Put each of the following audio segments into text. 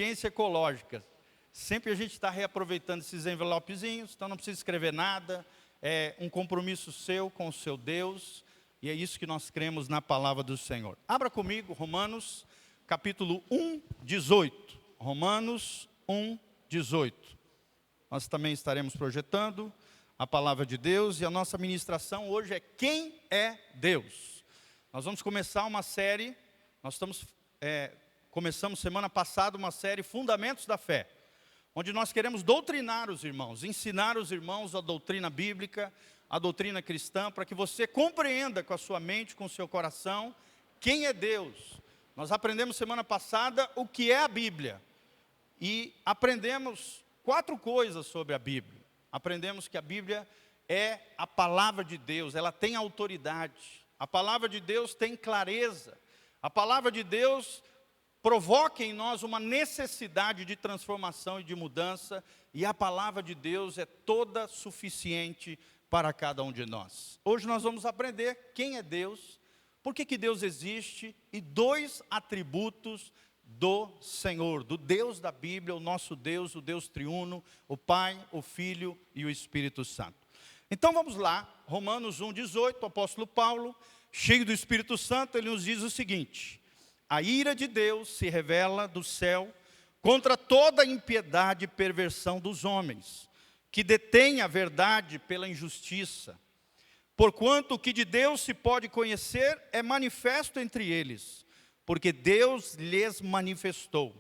Ciência ecológica. Sempre a gente está reaproveitando esses envelopezinhos, então não precisa escrever nada. É um compromisso seu com o seu Deus. E é isso que nós cremos na palavra do Senhor. Abra comigo Romanos, capítulo 1, 18. Romanos 1, 18. Nós também estaremos projetando a palavra de Deus. E a nossa ministração hoje é Quem é Deus? Nós vamos começar uma série. Nós começamos semana passada uma série Fundamentos da Fé, onde nós queremos doutrinar os irmãos, ensinar os irmãos a doutrina bíblica, a doutrina cristã, para que você compreenda com a sua mente, com o seu coração, quem é Deus. Nós aprendemos semana passada o que é a Bíblia, e aprendemos 4 coisas sobre a Bíblia. Aprendemos que a Bíblia é a palavra de Deus, ela tem autoridade, a palavra de Deus tem clareza, a palavra de Deus provoca em nós uma necessidade de transformação e de mudança, e a palavra de Deus é toda suficiente para cada um de nós. Hoje nós vamos aprender quem é Deus, por que Deus existe, e 2 atributos do Senhor, do Deus da Bíblia, o nosso Deus, o Deus triuno, o Pai, o Filho e o Espírito Santo. Então vamos lá, Romanos 1, 18, o apóstolo Paulo, cheio do Espírito Santo, ele nos diz o seguinte: a ira de Deus se revela do céu contra toda a impiedade e perversão dos homens, que detêm a verdade pela injustiça. Porquanto o que de Deus se pode conhecer é manifesto entre eles, porque Deus lhes manifestou.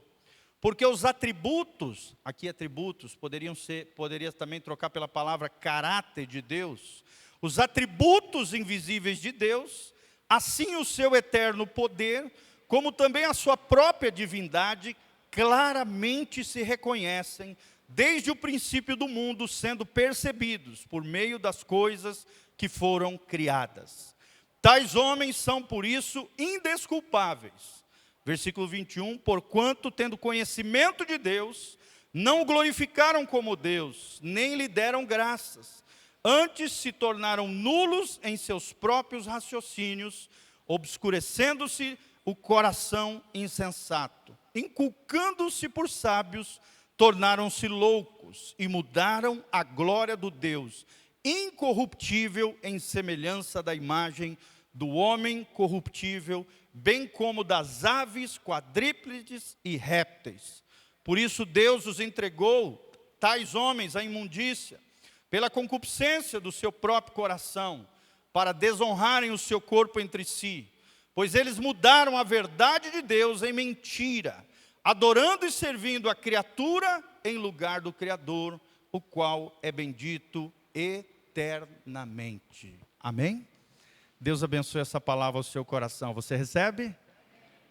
Porque os atributos, aqui atributos, poderia também trocar pela palavra caráter de Deus, os atributos invisíveis de Deus, assim o seu eterno poder, como também a sua própria divindade, claramente se reconhecem desde o princípio do mundo, sendo percebidos por meio das coisas que foram criadas. Tais homens são, por isso, indesculpáveis. Versículo 21, porquanto, tendo conhecimento de Deus, não o glorificaram como Deus, nem lhe deram graças. Antes se tornaram nulos em seus próprios raciocínios, obscurecendo-se o coração insensato. Inculcando-se por sábios, tornaram-se loucos e mudaram a glória do Deus incorruptível em semelhança da imagem do homem corruptível, bem como das aves, quadrúpedes e répteis. Por isso Deus os entregou, tais homens, à imundícia, pela concupiscência do seu próprio coração, para desonrarem o seu corpo entre si. Pois eles mudaram a verdade de Deus em mentira, adorando e servindo a criatura em lugar do Criador, o qual é bendito eternamente. Amém? Deus abençoe essa palavra ao seu coração. Você recebe?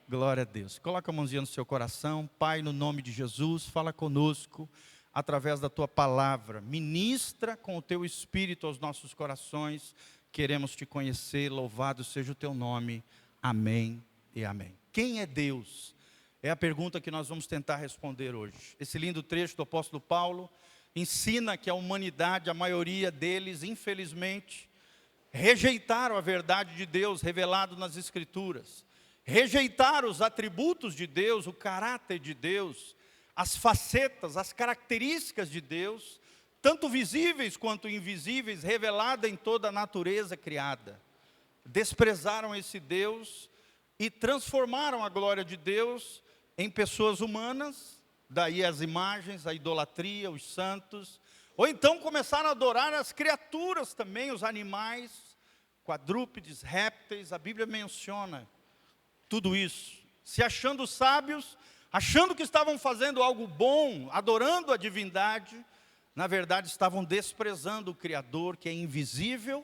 Glória a Deus. Coloca a mãozinha no seu coração. Pai, no nome de Jesus, fala conosco através da tua palavra. Ministra com o teu Espírito aos nossos corações. Queremos te conhecer. Louvado seja o teu nome. Amém e amém. Quem é Deus? É a pergunta que nós vamos tentar responder hoje. Esse lindo trecho do apóstolo Paulo ensina que a humanidade, a maioria deles, infelizmente, rejeitaram a verdade de Deus revelado nas Escrituras. Rejeitaram os atributos de Deus, o caráter de Deus, as facetas, as características de Deus, tanto visíveis quanto invisíveis, revelada em toda a natureza criada. Desprezaram esse Deus e transformaram a glória de Deus em pessoas humanas, daí as imagens, a idolatria, os santos, ou então começaram a adorar as criaturas também, os animais, quadrúpedes, répteis. A Bíblia menciona tudo isso, se achando sábios, achando que estavam fazendo algo bom, adorando a divindade, na verdade estavam desprezando o Criador, que é invisível,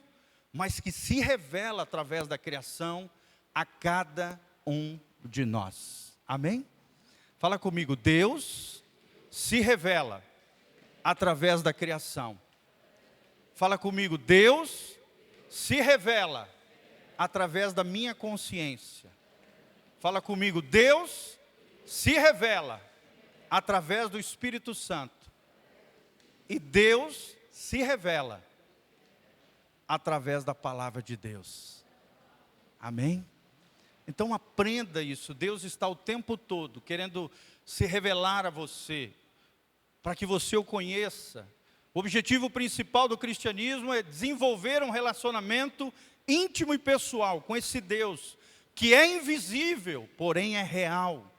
mas que se revela através da criação a cada um de nós. Amém? Fala comigo, Deus se revela através da criação. Fala comigo, Deus se revela através da minha consciência. Fala comigo, Deus se revela através do Espírito Santo. E Deus se revela através da palavra de Deus. Amém? Então aprenda isso. Deus está o tempo todo querendo se revelar a você, para que você o conheça. O objetivo principal do cristianismo é desenvolver um relacionamento íntimo e pessoal com esse Deus, que é invisível, porém é real,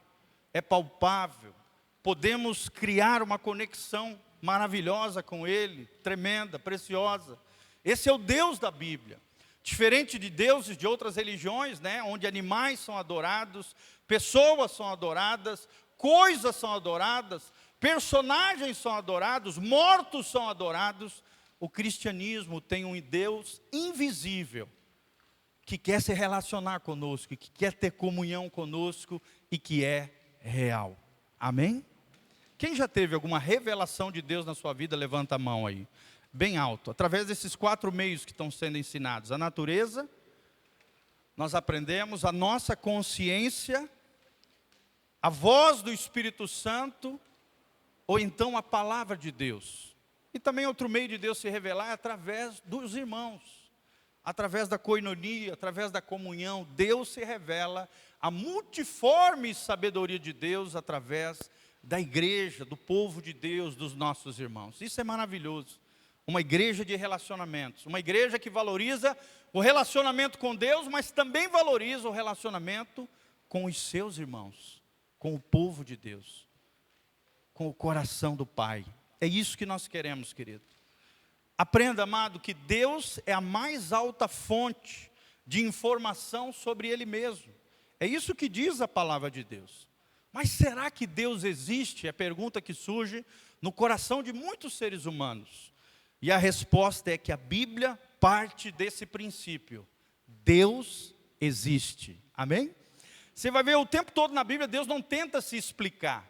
é palpável. Podemos criar uma conexão maravilhosa com Ele, tremenda, preciosa. Esse é o Deus da Bíblia. Diferente de deuses de outras religiões, né, onde animais são adorados, pessoas são adoradas, coisas são adoradas, personagens são adorados, mortos são adorados. O cristianismo tem um Deus invisível, que quer se relacionar conosco, que quer ter comunhão conosco e que é real. Amém? Quem já teve alguma revelação de Deus na sua vida, levanta a mão aí, bem alto. Através desses 4 meios que estão sendo ensinados. A natureza, nós aprendemos, a nossa consciência, a voz do Espírito Santo, ou então a palavra de Deus. E também outro meio de Deus se revelar é através dos irmãos, através da coinonia, através da comunhão. Deus se revela, a multiforme sabedoria de Deus através da igreja, do povo de Deus, dos nossos irmãos. Isso é maravilhoso. Uma igreja de relacionamentos, uma igreja que valoriza o relacionamento com Deus, mas também valoriza o relacionamento com os seus irmãos, com o povo de Deus, com o coração do Pai. É isso que nós queremos, querido. Aprenda, amado, que Deus é a mais alta fonte de informação sobre Ele mesmo. É isso que diz a palavra de Deus. Mas será que Deus existe? É a pergunta que surge no coração de muitos seres humanos. E a resposta é que a Bíblia parte desse princípio. Deus existe. Amém? Você vai ver o tempo todo na Bíblia, Deus não tenta se explicar.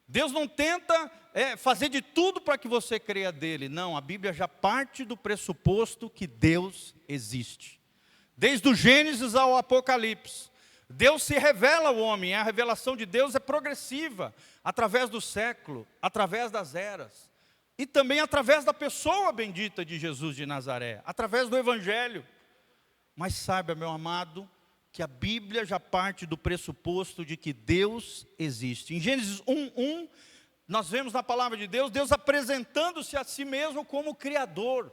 Deus não tenta fazer de tudo para que você creia dele. Não, a Bíblia já parte do pressuposto que Deus existe. Desde o Gênesis ao Apocalipse, Deus se revela ao homem. A revelação de Deus é progressiva, através do século, através das eras. E também através da pessoa bendita de Jesus de Nazaré, através do Evangelho. Mas saiba, meu amado, que a Bíblia já parte do pressuposto de que Deus existe. Em Gênesis 1:1, nós vemos na palavra de Deus, Deus apresentando-se a si mesmo como o Criador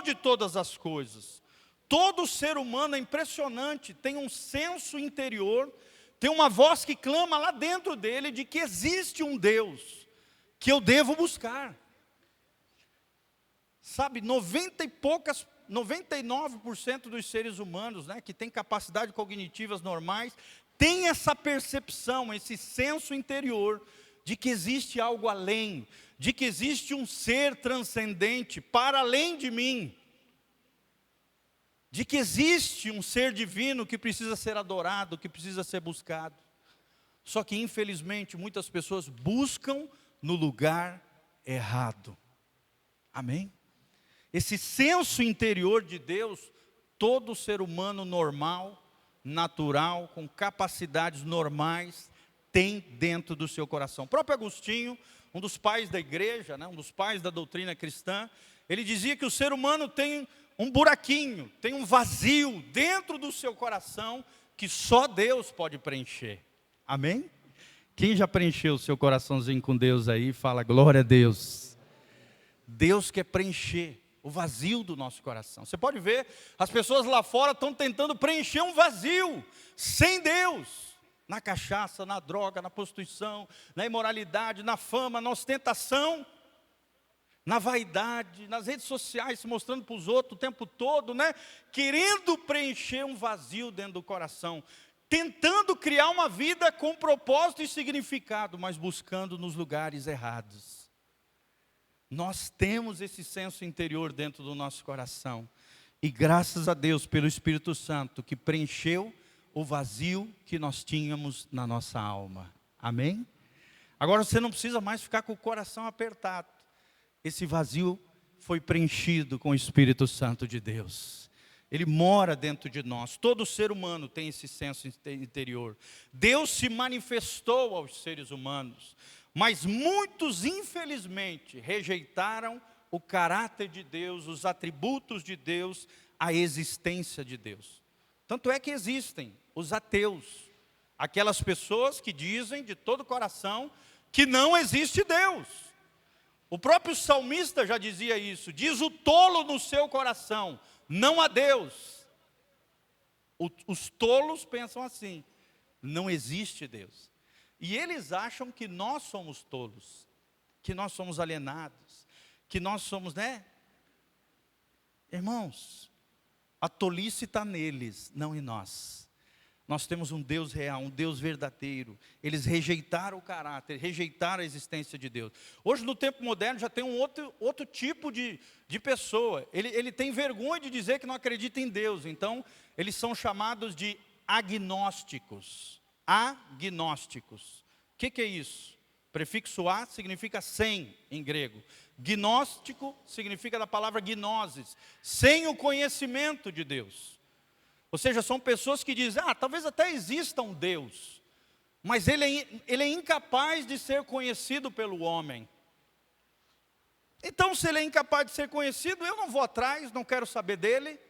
de todas as coisas. Todo ser humano é impressionante, tem um senso interior, tem uma voz que clama lá dentro dele de que existe um Deus que eu devo buscar. Sabe, 99% dos seres humanos, né, que têm capacidades cognitivas normais, tem essa percepção, esse senso interior de que existe algo além, de que existe um ser transcendente para além de mim, de que existe um ser divino que precisa ser adorado, que precisa ser buscado. Só que infelizmente muitas pessoas buscam no lugar errado. Amém? Esse senso interior de Deus, todo ser humano normal, natural, com capacidades normais, tem dentro do seu coração. O próprio Agostinho, um dos pais da igreja, né, um dos pais da doutrina cristã, ele dizia que o ser humano tem um buraquinho, tem um vazio dentro do seu coração que só Deus pode preencher. Amém? Quem já preencheu o seu coraçãozinho com Deus aí, fala glória a Deus. Deus quer preencher o vazio do nosso coração. Você pode ver, as pessoas lá fora estão tentando preencher um vazio sem Deus. Na cachaça, na droga, na prostituição, na imoralidade, na fama, na ostentação, na vaidade, nas redes sociais, se mostrando para os outros o tempo todo, né? Querendo preencher um vazio dentro do coração, tentando criar uma vida com propósito e significado, mas buscando nos lugares errados. Nós temos esse senso interior dentro do nosso coração, e graças a Deus pelo Espírito Santo, que preencheu o vazio que nós tínhamos na nossa alma. Amém? Agora você não precisa mais ficar com o coração apertado. Esse vazio foi preenchido com o Espírito Santo de Deus. Ele mora dentro de nós. Todo ser humano tem esse senso interior. Deus se manifestou aos seres humanos, mas muitos, infelizmente, rejeitaram o caráter de Deus, os atributos de Deus, a existência de Deus. Tanto é que existem os ateus, Aquelas pessoas que dizem de todo o coração que não existe Deus. O próprio salmista já dizia isso. Diz o tolo no seu coração: não há Deus. Os tolos pensam assim: não existe Deus. E eles acham que nós somos tolos, que nós somos alienados, que nós somos, né? Irmãos, a tolice está neles, não em nós. Nós temos um Deus real, um Deus verdadeiro. Eles rejeitaram o caráter, rejeitaram a existência de Deus. Hoje, no tempo moderno, já tem um outro tipo de pessoa. Ele tem vergonha de dizer que não acredita em Deus. Então, eles são chamados de agnósticos. Agnósticos. O que é isso? Prefixo a significa sem, em grego. Gnóstico significa da palavra gnosis, sem o conhecimento de Deus. Ou seja, são pessoas que dizem: talvez até exista um Deus, mas ele é incapaz de ser conhecido pelo homem. Então, se ele é incapaz de ser conhecido, eu não vou atrás, não quero saber dele,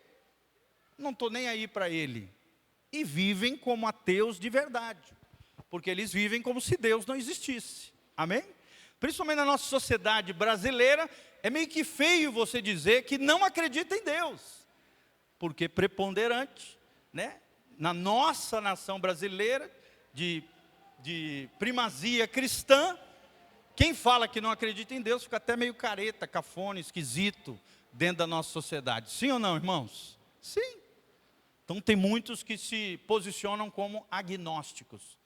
não estou nem aí para ele. E vivem como ateus de verdade, porque eles vivem como se Deus não existisse. Amém? Principalmente na nossa sociedade brasileira, é meio que feio você dizer que não acredita em Deus. Porque preponderante, né? Na nossa nação brasileira, de primazia cristã, quem fala que não acredita em Deus fica até meio careta, cafona, esquisito dentro da nossa sociedade. Sim ou não, irmãos? Sim. Então tem muitos que se posicionam como agnósticos.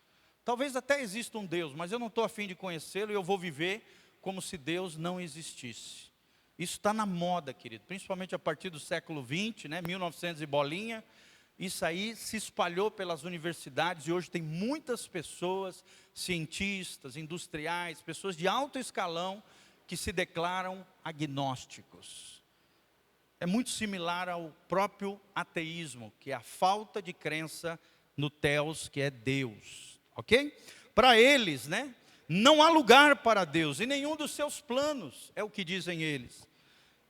Talvez até exista um Deus, mas eu não estou a fim de conhecê-lo e eu vou viver como se Deus não existisse. Isso está na moda, querido, principalmente a partir do século XX, né, 1900 e bolinha. Isso aí se espalhou pelas universidades e hoje tem muitas pessoas, cientistas, industriais, pessoas de alto escalão que se declaram agnósticos. É muito similar ao próprio ateísmo, que é a falta de crença no Theos, que é Deus, ok? Para eles, né, não há lugar para Deus em nenhum dos seus planos, é o que dizem eles.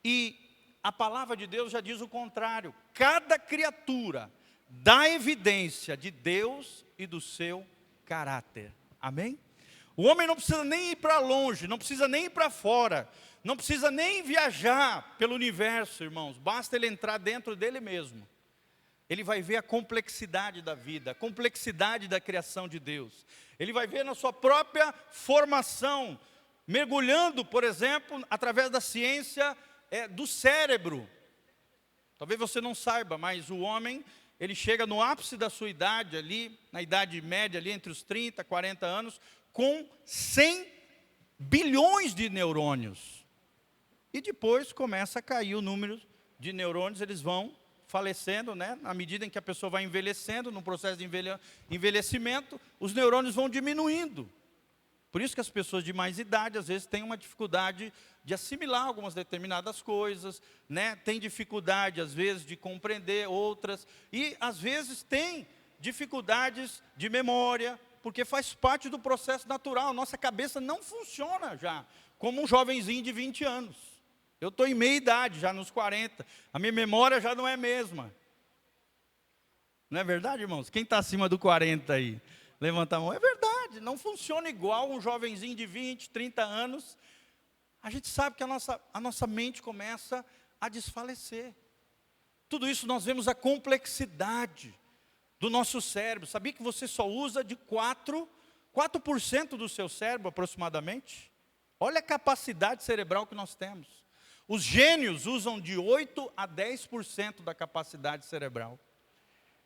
E a palavra de Deus já diz o contrário. Cada criatura dá evidência de Deus e do seu caráter. Amém? O homem não precisa nem ir para longe, não precisa nem ir para fora, não precisa nem viajar pelo universo, irmãos. Basta ele entrar dentro dele mesmo. Ele vai ver a complexidade da vida, a complexidade da criação de Deus. Ele vai ver na sua própria formação, mergulhando, por exemplo, através da ciência do cérebro. Talvez você não saiba, mas o homem, ele chega no ápice da sua idade ali, na idade média ali, entre os 30 e 40 anos, com 100 bilhões de neurônios. E depois começa a cair o número de neurônios, eles vão falecendo, né? À medida em que a pessoa vai envelhecendo, no processo de envelhecimento, os neurônios vão diminuindo. Por isso que as pessoas de mais idade, às vezes, têm uma dificuldade de assimilar algumas determinadas coisas, né? Tem dificuldade, às vezes, de compreender outras, e, às vezes, tem dificuldades de memória, porque faz parte do processo natural. Nossa cabeça não funciona já como um jovenzinho de 20 anos. Eu estou em meia idade, já nos 40. A minha memória já não é a mesma. Não é verdade, irmãos? Quem está acima do 40 aí? Levanta a mão. É verdade, não funciona igual um jovenzinho de 20, 30 anos. A gente sabe que a nossa mente começa a desfalecer. Tudo isso nós vemos a complexidade do nosso cérebro. Sabia que você só usa de 4% do seu cérebro aproximadamente? Olha a capacidade cerebral que nós temos. Os gênios usam de 8 a 10% da capacidade cerebral.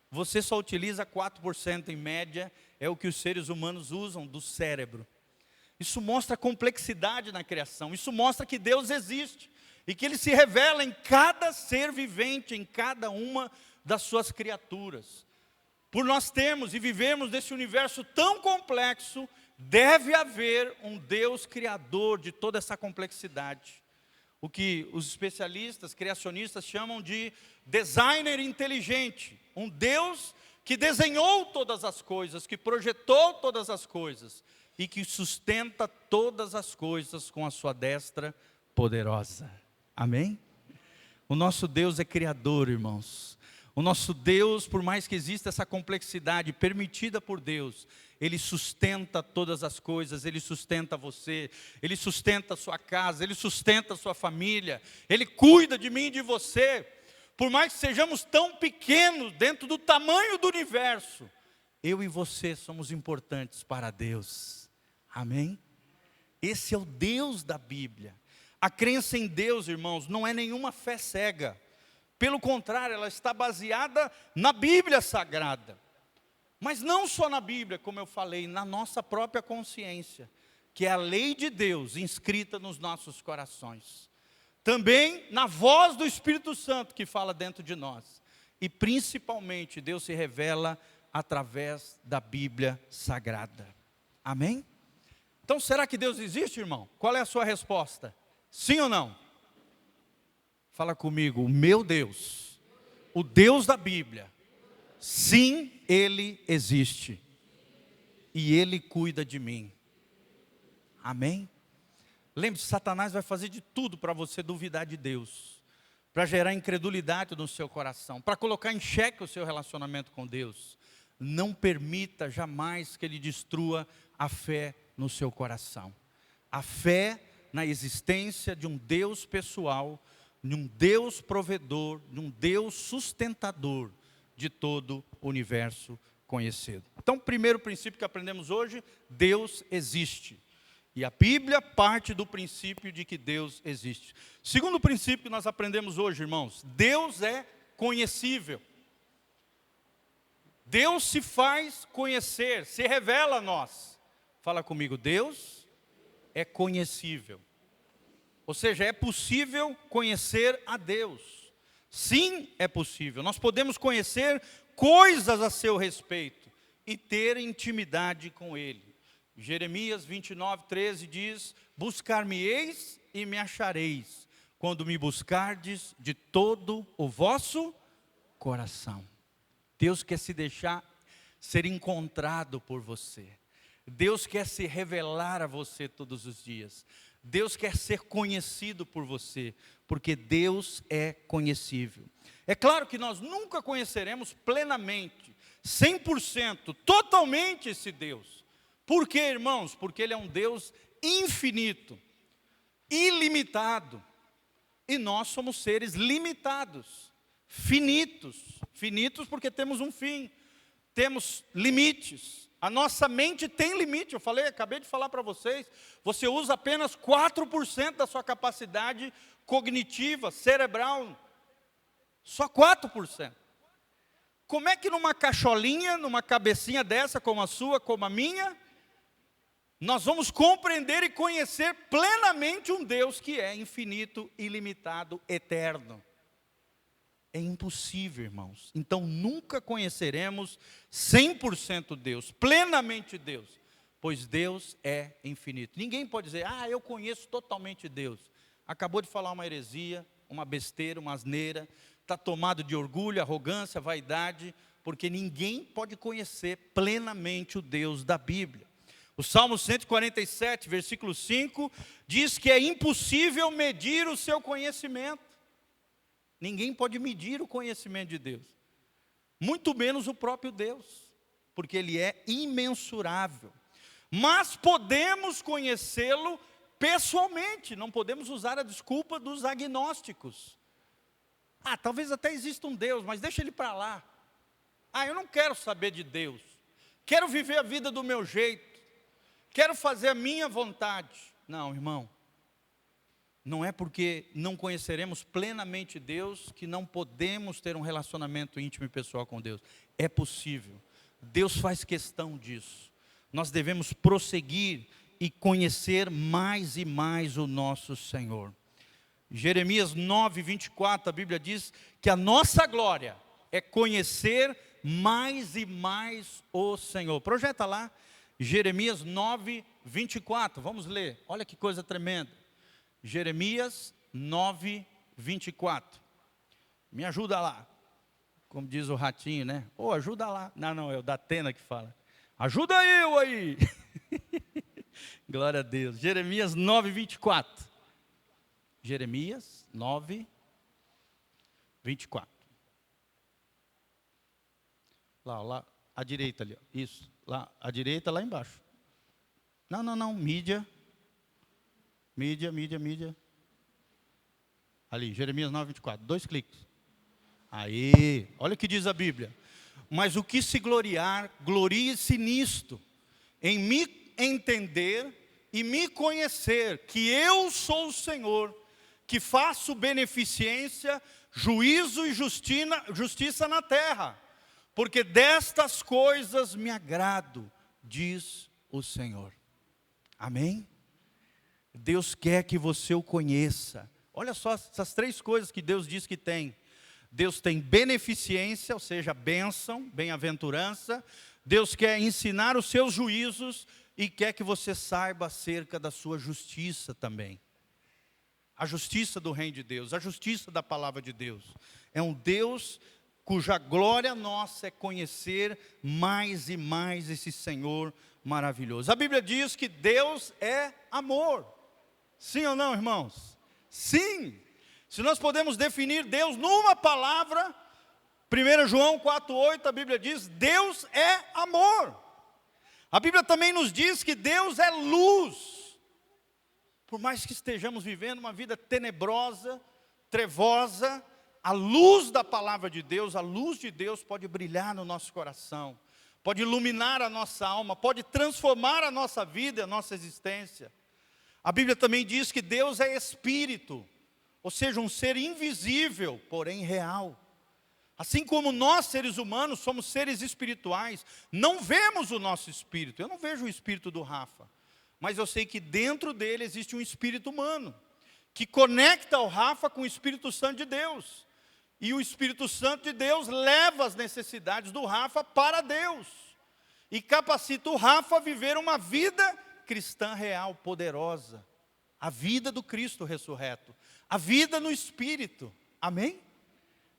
Você só utiliza 4% em média, é o que os seres humanos usam do cérebro. Isso mostra a complexidade na criação, isso mostra que Deus existe, e que Ele se revela em cada ser vivente, em cada uma das suas criaturas. Por nós termos e vivemos nesse universo tão complexo, deve haver um Deus criador de toda essa complexidade. O que os especialistas, criacionistas chamam de designer inteligente. Um Deus que desenhou todas as coisas, que projetou todas as coisas e que sustenta todas as coisas com a sua destra poderosa. Amém? O nosso Deus é criador, irmãos. O nosso Deus, por mais que exista essa complexidade permitida por Deus, Ele sustenta todas as coisas, Ele sustenta você, Ele sustenta a sua casa, Ele sustenta a sua família, Ele cuida de mim e de você. Por mais que sejamos tão pequenos dentro do tamanho do universo, eu e você somos importantes para Deus. Amém? Esse é o Deus da Bíblia. A crença em Deus, irmãos, não é nenhuma fé cega. Pelo contrário, ela está baseada na Bíblia Sagrada. Mas não só na Bíblia, como eu falei, na nossa própria consciência, que é a lei de Deus inscrita nos nossos corações. Também na voz do Espírito Santo que fala dentro de nós. E principalmente, Deus se revela através da Bíblia Sagrada. Amém? Então, será que Deus existe, irmão? Qual é a sua resposta? Sim ou não? Fala comigo, o meu Deus, o Deus da Bíblia, sim, Ele existe. E Ele cuida de mim. Amém? Lembre-se, Satanás vai fazer de tudo para você duvidar de Deus, para gerar incredulidade no seu coração, para colocar em xeque o seu relacionamento com Deus. Não permita jamais que ele destrua a fé no seu coração. A fé na existência de um Deus pessoal, de um Deus provedor, de um Deus sustentador de todo o universo conhecido. Então, o primeiro princípio que aprendemos hoje, Deus existe. E a Bíblia parte do princípio de que Deus existe. Segundo princípio que nós aprendemos hoje, irmãos, Deus é conhecível. Deus se faz conhecer, se revela a nós. Fala comigo, Deus é conhecível. Ou seja, é possível conhecer a Deus. Sim, é possível. Nós podemos conhecer coisas a seu respeito e ter intimidade com Ele. Jeremias 29:13 diz: buscar-me-eis e me achareis, quando me buscardes de todo o vosso coração. Deus quer se deixar ser encontrado por você. Deus quer se revelar a você todos os dias. Deus quer ser conhecido por você, porque Deus é conhecível. É claro que nós nunca conheceremos plenamente, 100%, totalmente esse Deus. Por quê, irmãos? Porque Ele é um Deus infinito, ilimitado. E nós somos seres limitados, finitos. Finitos porque temos um fim, temos limites. A nossa mente tem limite. Eu acabei de falar para vocês. Você usa apenas 4% da sua capacidade cognitiva, cerebral. Só 4%. Como é que numa cacholinha, numa cabecinha dessa, como a sua, como a minha, nós vamos compreender e conhecer plenamente um Deus que é infinito, ilimitado, eterno? É impossível, irmãos. Então nunca conheceremos 100% Deus, plenamente Deus, pois Deus é infinito. Ninguém pode dizer, eu conheço totalmente Deus. Acabou de falar uma heresia, uma besteira, uma asneira, está tomado de orgulho, arrogância, vaidade, porque ninguém pode conhecer plenamente o Deus da Bíblia. O Salmo 147, versículo 5, diz que é impossível medir o seu conhecimento. Ninguém pode medir o conhecimento de Deus, muito menos o próprio Deus, porque Ele é imensurável. Mas podemos conhecê-lo pessoalmente, não podemos usar a desculpa dos agnósticos. Talvez até exista um Deus, mas deixa Ele para lá. Eu não quero saber de Deus, quero viver a vida do meu jeito, quero fazer a minha vontade. Não, irmão. Não é porque não conheceremos plenamente Deus que não podemos ter um relacionamento íntimo e pessoal com Deus. É possível. Deus faz questão disso. Nós devemos prosseguir e conhecer mais e mais o nosso Senhor. Jeremias 9:24, a Bíblia diz que a nossa glória é conhecer mais e mais o Senhor. Projeta lá, Jeremias 9:24, vamos ler. Olha que coisa tremenda. Jeremias 9:24. Me ajuda lá. Como diz o ratinho, né? Ajuda lá. Não, é o da Atena que fala. Ajuda eu aí. Glória a Deus. Jeremias 9:24. Jeremias 9:24. Lá, à direita ali. Isso, lá, à direita, lá embaixo. Não, mídia. Ali, Jeremias 9:24, 2 cliques. Aí, olha o que diz a Bíblia. Mas o que se gloriar, glorie-se nisto, em me entender e me conhecer, que eu sou o Senhor, que faço beneficência, juízo e justiça na terra, porque destas coisas me agrado, diz o Senhor. Amém? Deus quer que você o conheça. Olha só essas 3 coisas que Deus diz que tem. Deus tem beneficência, ou seja, bênção, bem-aventurança. Deus quer ensinar os seus juízos e quer que você saiba acerca da sua justiça também. A justiça do reino de Deus, a justiça da palavra de Deus. É um Deus cuja glória nossa é conhecer mais e mais esse Senhor maravilhoso. A Bíblia diz que Deus é amor. Sim ou não, irmãos? Sim. Se nós podemos definir Deus numa palavra, 1 João 4:8, a Bíblia diz, Deus é amor. A Bíblia também nos diz que Deus é luz. Por mais que estejamos vivendo uma vida tenebrosa, trevosa, a luz da palavra de Deus, a luz de Deus pode brilhar no nosso coração, pode iluminar a nossa alma, pode transformar a nossa vida, a nossa existência. A Bíblia também diz que Deus é espírito, ou seja, um ser invisível, porém real. Assim como nós, seres humanos, somos seres espirituais, não vemos o nosso espírito. Eu não vejo o espírito do Rafa, mas eu sei que dentro dele existe um espírito humano, que conecta o Rafa com o Espírito Santo de Deus. E o Espírito Santo de Deus leva as necessidades do Rafa para Deus. E capacita o Rafa a viver uma vida cristã real, poderosa. A vida do Cristo ressurreto. A vida no Espírito. Amém?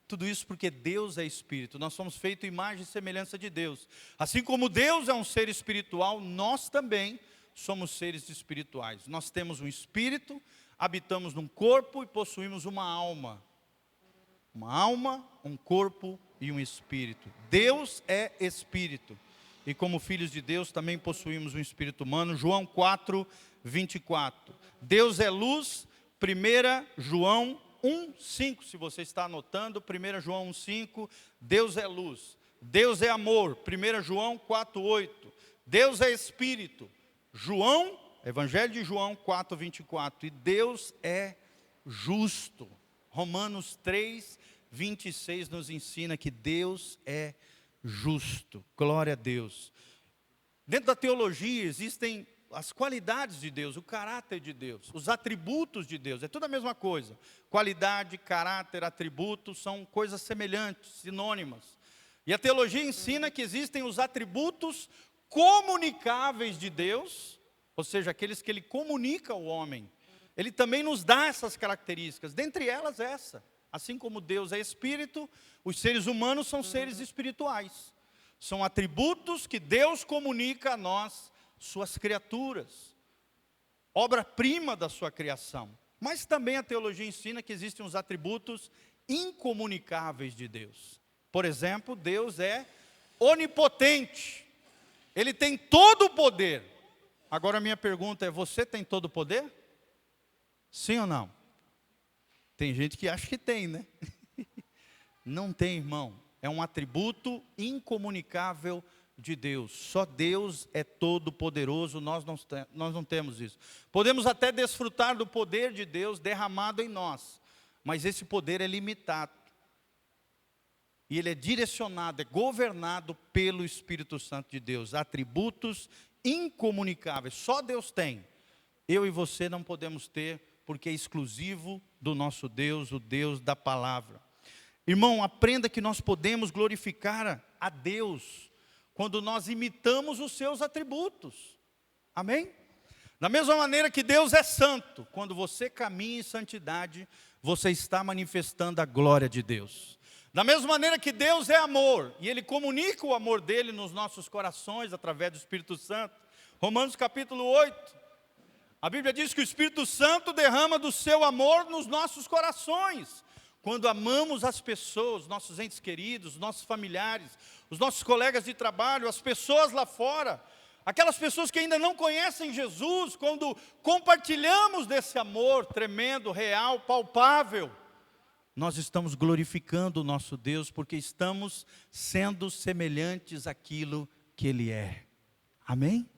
Tudo isso porque Deus é Espírito. Nós somos feitos imagem e semelhança de Deus. Assim como Deus é um ser espiritual, nós também somos seres espirituais. Nós temos um espírito, habitamos num corpo e possuímos uma alma. Uma alma, um corpo e um espírito. Deus é Espírito. E como filhos de Deus também possuímos um espírito humano. João 4:24. Deus é luz. 1 João 1:5, se você está anotando, 1 João 1:5, Deus é luz, Deus é amor, 1 João 4:8, Deus é Espírito, Evangelho de João 4:24, e Deus é justo. Romanos 3:26 nos ensina que Deus é justo, glória a Deus. Dentro da teologia existem as qualidades de Deus, o caráter de Deus, os atributos de Deus, é tudo a mesma coisa. Qualidade, caráter, atributos são coisas semelhantes, sinônimas. E a teologia ensina que existem os atributos comunicáveis de Deus, ou seja, aqueles que Ele comunica ao homem. Ele também nos dá essas características, dentre elas essa. Assim como Deus é Espírito, os seres humanos são seres espirituais. São atributos que Deus comunica a nós, suas criaturas, obra-prima da sua criação. Mas também a teologia ensina que existem os atributos incomunicáveis de Deus. Por exemplo, Deus é onipotente. Ele tem todo o poder. Agora a minha pergunta é, você tem todo o poder? Sim ou não? Tem gente que acha que tem, né? Não tem, irmão. É um atributo incomunicável de Deus. Só Deus é todo poderoso, nós não temos isso. Podemos até desfrutar do poder de Deus derramado em nós, mas esse poder é limitado. E ele é direcionado, é governado pelo Espírito Santo de Deus. Atributos incomunicáveis, só Deus tem. Eu e você não podemos ter, porque é exclusivo do nosso Deus, o Deus da palavra. Irmão, aprenda que nós podemos glorificar a Deus quando nós imitamos os seus atributos. Amém? Da mesma maneira que Deus é santo, quando você caminha em santidade, você está manifestando a glória de Deus. Da mesma maneira que Deus é amor, e Ele comunica o amor dEle nos nossos corações, através do Espírito Santo. Romanos capítulo 8, a Bíblia diz que o Espírito Santo derrama do seu amor nos nossos corações, quando amamos as pessoas, nossos entes queridos, nossos familiares, os nossos colegas de trabalho, as pessoas lá fora, aquelas pessoas que ainda não conhecem Jesus, quando compartilhamos desse amor tremendo, real, palpável, nós estamos glorificando o nosso Deus, porque estamos sendo semelhantes àquilo que Ele é. Amém?